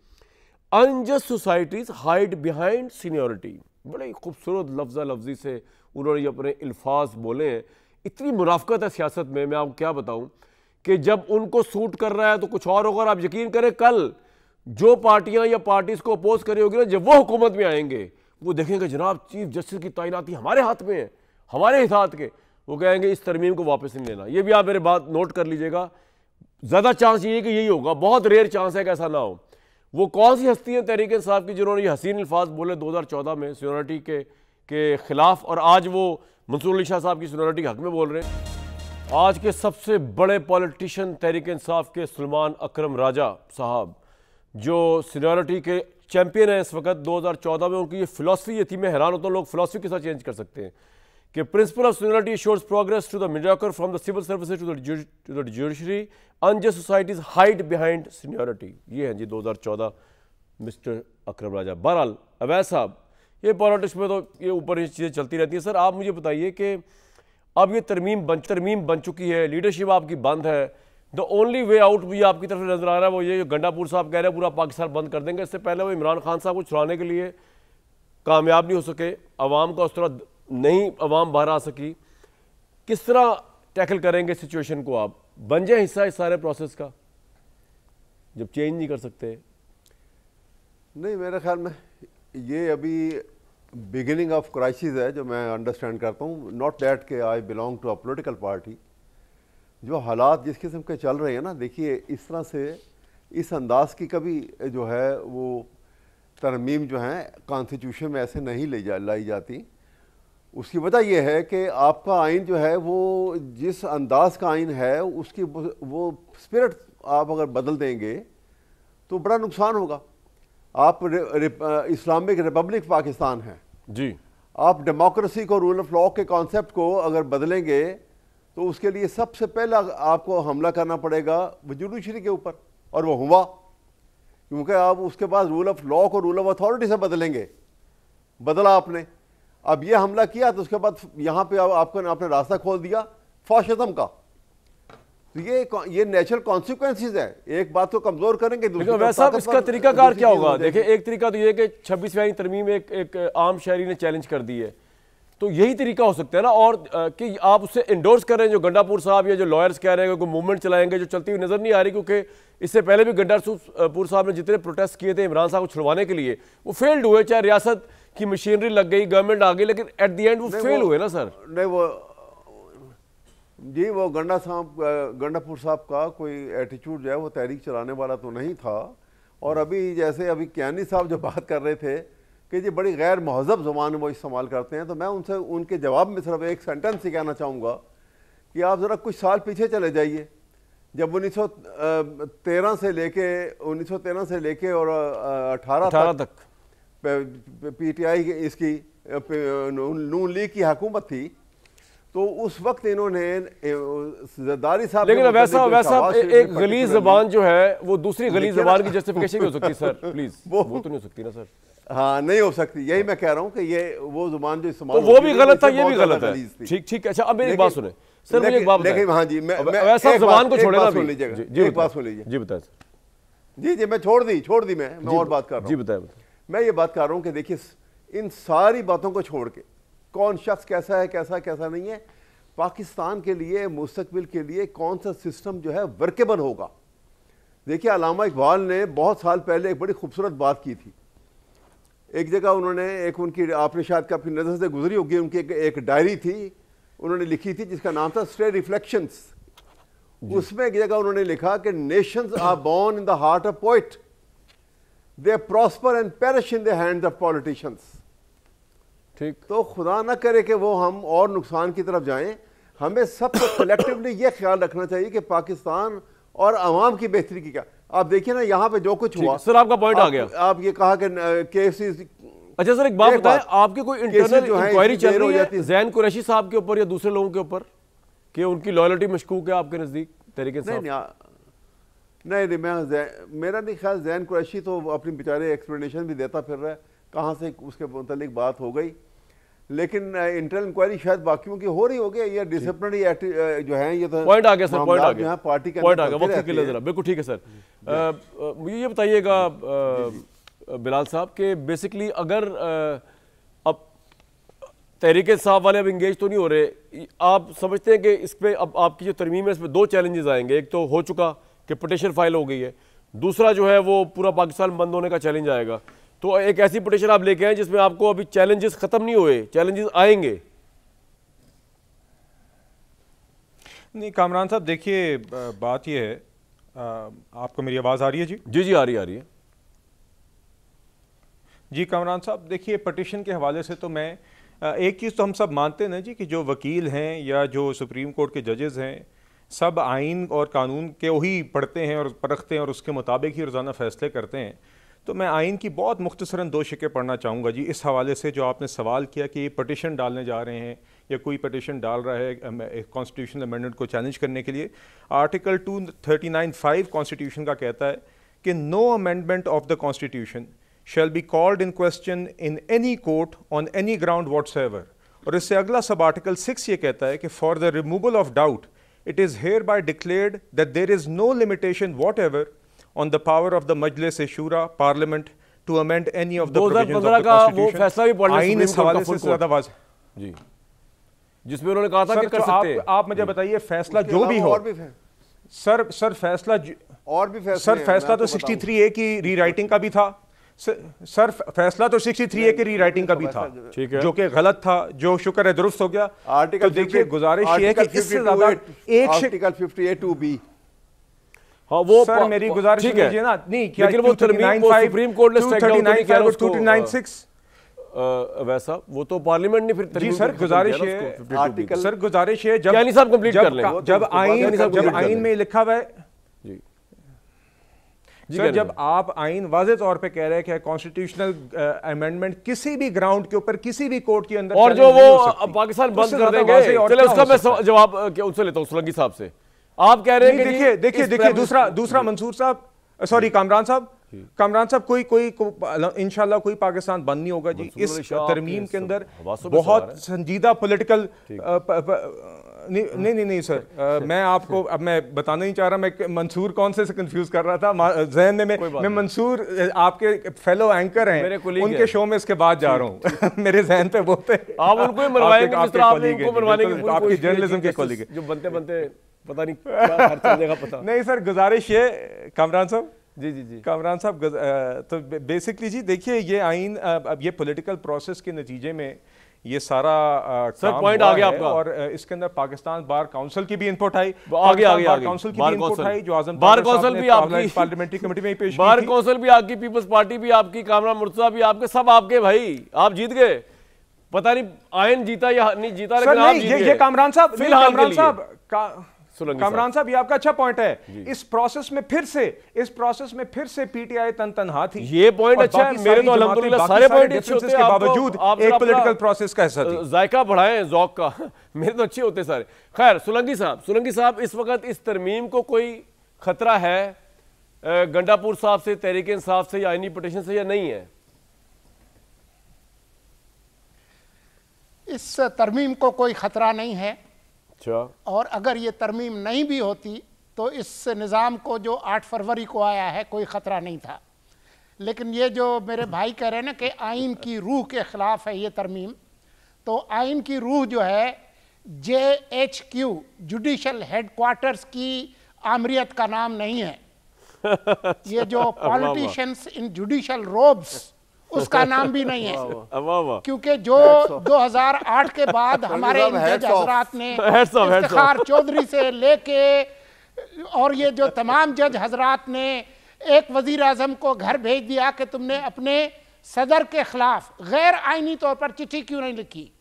Unjust societies hide behind seniority, बड़े खूबसूरत लफ्ज़ा लफ्जी से उन्होंने अपने अल्फाज बोले हैं। इतनी मुनाफकत है सियासत में, मैं आपको क्या बताऊं, कि जब उनको सूट कर रहा है तो कुछ और होगा। आप यकीन करें, कल जो पार्टियां या पार्टीज को अपोज कर रही होगी ना, जब वो हुकूमत में आएंगे वो देखेंगे जनाब चीफ जस्टिस की तैनाती हमारे हाथ में है, हमारे हिसाब के, वो कहेंगे इस तरमीम को वापस नहीं लेना। ये भी आप मेरे बात नोट कर लीजिएगा, ज़्यादा चांस ये है कि यही होगा, बहुत रेयर चांस है कि ऐसा ना हो। वो कौन सी हस्ती हैं तहरीक इंसाफ की जिन्होंने ये हसीन अल्फाज बोले 2014 में सीनियरिटी के खिलाफ, और आज वो मंसूर अली शाह साहब की सीनियरिटी के हक में बोल रहे हैं। आज के सबसे बड़े पॉलिटिशियन तहरीक इंसाफ के सुलेमान अकरम राजा साहब, जो सीनियरिटी के चैंपियन है इस वक्त, 2014 में उनकी ये फिलॉसफी ये थी, मैं हैरान होता हूँ लोग फिलॉसफी के साथ चेंज कर सकते हैं, कि principle of seniority shows progress to the mediocre from the civil services to the judiciary, unjust societies hide behind seniority. ये है जी 2014 मिस्टर अकरम राजा। बहरहाल अवैध साहब, ये पॉलिटिक्स में तो ये ऊपर ये चीज़ें चलती रहती हैं। सर आप मुझे बताइए कि अब ये तरमीम बन चुकी है, लीडरशिप आपकी बंद है, द ओनली वे आउट मुझे आपकी तरफ नजर आ रहा है वो ये गंडापुर साहब कह रहे हैं पूरा पाकिस्तान बंद कर देंगे। इससे पहले वो इमरान खान साहब को छुड़ाने के लिए कामयाब नहीं हो सके, अवाम का उस तरह नहीं अवाम बाहर आ सकी। किस तरह टैकल करेंगे सिचुएशन को? आप बन जाए हिस्सा इस सारे प्रोसेस का जब चेंज नहीं कर सकते? नहीं, मेरे ख्याल में ये अभी बिगिनिंग ऑफ क्राइसिस है जो मैं अंडरस्टैंड करता हूँ। नॉट दैट के I belong to a political party. जो हालात जिस किस्म के चल रहे हैं ना, देखिए इस तरह से इस अंदाज की कभी जो है वो तरमीम जो है कॉन्स्टिट्यूशन में ऐसे नहीं लाई जाती। उसकी वजह यह है कि आपका आइन जो है वो जिस अंदाज का आइन है उसकी वो स्पिरिट आप अगर बदल देंगे तो बड़ा नुकसान होगा। आप इस्लामिक रिपब्लिक पाकिस्तान है जी, आप डेमोक्रेसी को, रूल ऑफ लॉ के कॉन्सेप्ट को अगर बदलेंगे तो उसके लिए सबसे पहला आपको हमला करना पड़ेगा जुडिशरी के ऊपर, और वो हुआ, क्योंकि आप उसके बाद रूल ऑफ लॉ को रूल ऑफ अथॉरिटी से बदलेंगे। बदला आपने, अब ये हमला किया तो उसके बाद यहाँ पे आपने रास्ता खोल दिया फाशिज्म का। तो ये नेचुरल कॉन्सिक्वेंसेस है। एक बात को कमजोर करेंगे, वैसा इसका तरीकाकार क्या होगा? देखिए एक तरीका तो ये कि 26वीं तरमीम एक आम शहरी ने चैलेंज कर दी है, तो यही तरीका हो सकता है ना, और कि आप उससे इंडोर्स कर रहे हैं जो गंडापुर साहब या जो लॉयर्स कह रहे हैं कोई मूवमेंट चलाएंगे, जो चलती हुई नजर नहीं आ रही, क्योंकि इससे पहले भी गंडापुर साहब ने जितने प्रोटेस्ट किए थे इमरान साहब को छुड़वाने के लिए वो फेल्ड हुए। चाहे रियासत की मशीनरी लग गई, गवर्नमेंट आ गई, लेकिन एट द एंड वो फेल हुए ना सर। नहीं, वो गंडापुर साहब का कोई एटीट्यूड जो है वो तहरीक चलाने वाला तो नहीं था। और अभी जैसे अभी कियानी साहब जो बात कर रहे थे कि ये बड़ी गैर महज़ब ज़बान वो इस्तेमाल करते हैं, तो मैं उनसे उनके जवाब में सिर्फ एक सेंटेंस ही कहना चाहूँगा कि आप ज़रा कुछ साल पीछे चले जाइए, जब 1913 से लेके और 18 तक पीटीआई इसकी नून लीग की हुकूमत थी, तो उस वक्त इन्होंने जरदारी साहब, लेकिन वैसा एक गलीज जबान जो है वो दूसरी गलीज जबान की जस्टिफिकेशन भी हो सकती है सर, प्लीज वो तो नहीं हो सकती ना सर। हाँ, नहीं हो सकती, यही मैं कह रहा हूँ कि ये वो जुबान जो इस्तेमाल, तो वो भी गलत था, ये भी गलत है। ठीक। अच्छा, अब मेरी बात सुने सर, मुझे एक बात बताइए। हाँ जी, मैं वैसा जबान को छोड़े ना, सुन लीजिएगा जी, एक बात सुन लीजिए जी। बताएं जी, मैं छोड़ दी मैं और बात कर रहा हूँ जी। बताएं। मैं ये बात कर रहा हूँ कि देखिए इन सारी बातों को छोड़ के कौन शख्स कैसा है, कैसा नहीं है, पाकिस्तान के लिए मुस्तकबिल के लिए कौन सा सिस्टम जो है वर्केबल होगा। देखिए अल्लामा इकबाल ने बहुत साल पहले एक बड़ी खूबसूरत बात की थी। एक जगह उन्होंने एक उनकी, आपने शायद काफ़ी नज़र से गुजरी होगी, उनकी एक डायरी थी उन्होंने लिखी थी जिसका नाम था स्टे रिफ्लेक्शंस। उसमें एक जगह उन्होंने लिखा कि nations are born in the heart of poet, they prosper and perish in the hands of politicians. ठीक, तो खुदा ना करे कि वो हम और नुकसान की तरफ जाएं। हमें सबको कलेक्टिवली ये ख्याल रखना चाहिए कि पाकिस्तान और अवाम की बेहतरी की क्या। आप देखिए ना यहाँ पे जो कुछ हुआ। सर आपका पॉइंट आ गया। आप ये कहा कि केसेस। अच्छा सर, एक बात बताएं, आपकी कोई इंटरनल इंक्वायरी चल रही है जैन कुरैशी साहब के ऊपर या दूसरे लोगों के ऊपर कि उनकी लॉयल्टी मशकूक है आपके नजदीक तरीके से? नहीं, मेरा नहीं ख्याल। जैन कुरैशी तो अपनी बेचारे एक्सप्लेनेशन भी देता फिर रहा है, कहाँ से उसके मुतालिक बात हो गई। लेकिन इंटरनल इंक्वायरी शायद बाकियों की हो रही होगी। ये डिसिप्लिनरी जो है, ये तो पॉइंट आ गया सर, पॉइंट आ गया, पार्टी का पॉइंट आ गया, वक्त के लिए जरा बिल्कुल ठीक है सर। मुझे ये बताइएगा बिलाल साहब कि बेसिकली अगर अब तहरीक इंसाफ वाले अब इंगेज तो नहीं हो रहे, आप समझते हैं कि इस पर अब आपकी जो तरमीम है इसमें दो चैलेंजेस आएंगे। एक तो हो चुका कि पिटीशन फाइल हो गई है, दूसरा जो है वो पूरा पाकिस्तान बंद होने का चैलेंज आएगा। तो एक ऐसी पिटीशन आप लेके आए जिसमें आपको अभी चैलेंजेस खत्म नहीं हुए, चैलेंजेस आएंगे। नहीं कामरान साहब देखिए, बात यह है, आपको मेरी आवाज़ आ रही है जी? जी जी आ रही है। जी कामरान साहब देखिए, पटिशन के हवाले से तो मैं एक चीज़ तो हम सब मानते हैं ना जी कि जो वकील हैं या जो सुप्रीम कोर्ट के जजेस हैं सब आइन और कानून के वही पढ़ते हैं और परखते हैं और उसके मुताबिक ही रोज़ाना फ़ैसले करते हैं। तो मैं आइन की बहुत मुख्तसरन 2 शिक्के पढ़ना चाहूँगा जी इस हवाले से जो आपने सवाल किया कि ये पटिशन डालने जा रहे हैं या कोई पटिशन डाल रहा है कॉन्स्टिट्यूशनल अमेंडमेंट को चैलेंज करने के लिए। आर्टिकल 239(5) कॉन्स्टिट्यूशन का कहता है कि no amendment of the constitution shall be called in question in any court on any ground whatsoever। और इससे अगला सब आर्टिकल 6 ये कहता है कि for the removal of doubt it is hereby declared that there is no limitation whatever on the power of the Majlis Shura Parliament to amend any of the provisions of the Constitution। आइन इस हवाले से ज़्यादा वाज़ेह जी, जिसमें उन्होंने कहा था कि कर सकते हैं। आप मुझे बताइए फैसला जो भी हो सर फैसला और भी सर फैसला तो 63A की रीराइटिंग का भी था सर, फैसला तो 63A की रीराइटिंग का भी था, ठीक है, जो कि गलत था, जो शुक्र है दुरुस्त हो गया। आर्टिकल तो देखिए गुजारिश ये है कि इससे ज्यादा एक आर्टिकल 58(2)(b), हाँ वो सर मेरी गुजारिश कीजिए ना, नहीं क्या लेकिन वो सुप्रीम कोर्ट ने स्ट्राइक डाउन नहीं किया, 239(6) वैसा वो तो पार्लियामेंट ने फिर जी सर गुजारिश है आर्टिकल सर गुजारिश है जब यानी साहब कंप्लीट कर लें, जब आइन में लिखा हुआ है सर, जब आप आइन वाज़े तौर पे कह रहे हैं कि कॉन्स्टिट्यूशनल अमेंडमेंट किसी भी ग्राउंड के ऊपर किसी भी कोर्ट के अंदर और जो वो पाकिस्तान बंद कर देंगे, चले उसका मैं जवाब उनसे लेता हूं सोलंकी साहब से। आप कह रहे हैं कि देखिए दूसरा मंसूर साहब, सॉरी कामरान साहब कोई इंशाल्लाह कोई पाकिस्तान बंद नहीं होगा जी। इस तरमीम के अंदर बहुत संजीदा पॉलिटिकल नहीं सर, मैं आपको अब मैं बताना नहीं चाह रहा, मैं मंसूर कौन से कंफ्यूज कर रहा था जहन में, मैं मंसूर आपके फेलो एंकर हैं उनके शो में इसके बाद जा रहा हूँ मेरे जहन पे वो थे, आप उनको मरवाएंगे जिस तरह आपने उनको मरवाने की आपकी जर्नलिज्म के कॉलीग जो बनते पता नहीं क्या हर चीज़ का पता नहीं सर। गुजारिश ये कामरान साहब, जी कामरान साहब, तो बेसिकली जी देखिए ये आइन अब ये पॉलिटिकल प्रोसेस के नतीजे में ये सारा सर पॉइंट आ गया आपका, और इसके अंदर पाकिस्तान बार काउंसिल की भी इनपुट आई, आगे बार काउंसिल की भी इनपुट आई, जो आजम बार काउंसिल भी आपकी पार्लियामेंट्री कमेटी में पेश, बार काउंसिल भी आपकी, पीपल्स पार्टी भी आपकी, कामरान मुर्तजा भी आपके, सब आपके भाई, आप जीत गए। पता नहीं आयन जीता या नहीं जीता, लेकिन आप जीत गए। ये कामरान साहब, कामरान साहब ये आपका अच्छा पॉइंट है। इस प्रोसेस में फिर से पीटीआई तनहा थी, ये पॉइंट अच्छा है। मेरे तो अल्हम्दुलिल्लाह सारे पॉइंट अच्छे होते हैं, के बावजूद एक पॉलिटिकल प्रोसेस का हिस्सा थी। जायका बढ़ाएं जौक का मेरे तो अच्छे होते सारे। खैर सोलंकी साहब इस वक्त इस तरमीम को कोई खतरा है गंडापुर साहब से, तहरीक इंसाफ से या आईनी पिटीशन से, या नहीं है? इस तरमीम को कोई खतरा नहीं है। अच्छा, और अगर ये तरमीम नहीं भी होती तो इस निज़ाम को जो 8 फरवरी को आया है कोई ख़तरा नहीं था। लेकिन ये जो मेरे भाई कह रहे हैं ना कि आइन की रूह के ख़िलाफ़ है ये तरमीम, तो आइन की रूह जो है JHQ जुडिशल हेडक्वार्टर्स की आमरीत का नाम नहीं है। ये जो पॉलिटिशियंस इन जुडिशल रोब्स उसका नाम भी नहीं है, क्योंकि जो 2008 के बाद हमारे जज हजरात ने इफ्तिखार चौधरी से लेके और ये जो तमाम जज हजरात ने एक वजीर आजम को घर भेज दिया कि तुमने अपने सदर के खिलाफ गैर आइनी तौर पर चिट्ठी क्यों नहीं लिखी।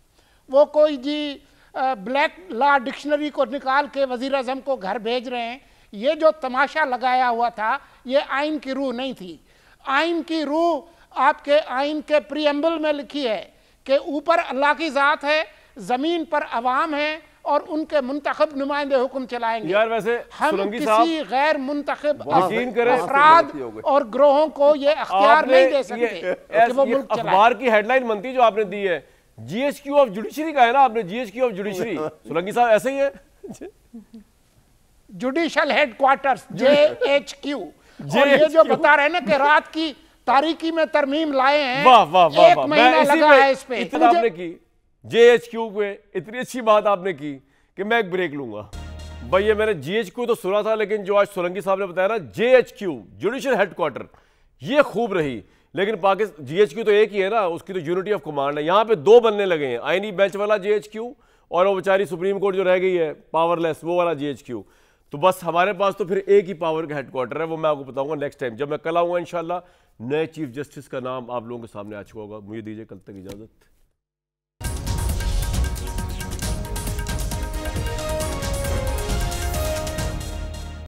वो कोई जी ब्लैक लॉ डिक्शनरी को निकाल के वजीर आजम को घर भेज रहे हैं। ये जो तमाशा लगाया हुआ था ये आइन की रूह नहीं थी। आइन की रूह आपके आइन के प्रीएम्बल में लिखी है कि ऊपर अल्लाह की ज़ात है, ज़मीन पर अवाम है और उनके मुंतखब नुमाइंदे हुक्म चलाएंगे। यार वैसे हम किसी गैर मुंतखब अफराद और ग्रोहों को ये अख्तियार नहीं दे सकते कि वो मुल्क चलाएं। अखबार की हेडलाइन बनती जो आपने दी है GHQ ऑफ जुडिशरी का है ना, आपने GHQ ऑफ जुडिशरी सोलंकी साहब ऐसे ही है, जुडिशल हेडक्वार्टर्स JHQ। और ये जो बता रहे हैं ना कि रात की तारीकी में तरमीम लाए हैं, एक महीना लगा है इस पे। इतना आपने की JHQ पे, इतनी अच्छी बात आपने की कि मैं एक ब्रेक लूंगा। भाई ये मैंने GHQ तो सुना था, लेकिन जो आज सोलंकी साहब ने बताया ना JHQ जुडिशियल हेडक्वार्टर, ये खूब रही। लेकिन पाकिस्तान GHQ तो एक ही है ना, उसकी तो यूनिटी ऑफ कमांड है। यहाँ पे दो बनने लगे हैं, आईनी बेंच वाला JHQ और वो बेचारी सुप्रीम कोर्ट जो रह गई है पावरलेस, वो वाला GHQ। तो बस हमारे पास तो फिर एक ही पावर का हेडक्वार्टर है, वो मैं आपको बताऊंगा नेक्स्ट टाइम जब मैं कल आऊंगा इंशाल्लाह। नए चीफ जस्टिस का नाम आप लोगों के सामने आ चुका होगा। मुझे दीजिए कल तक इजाजत।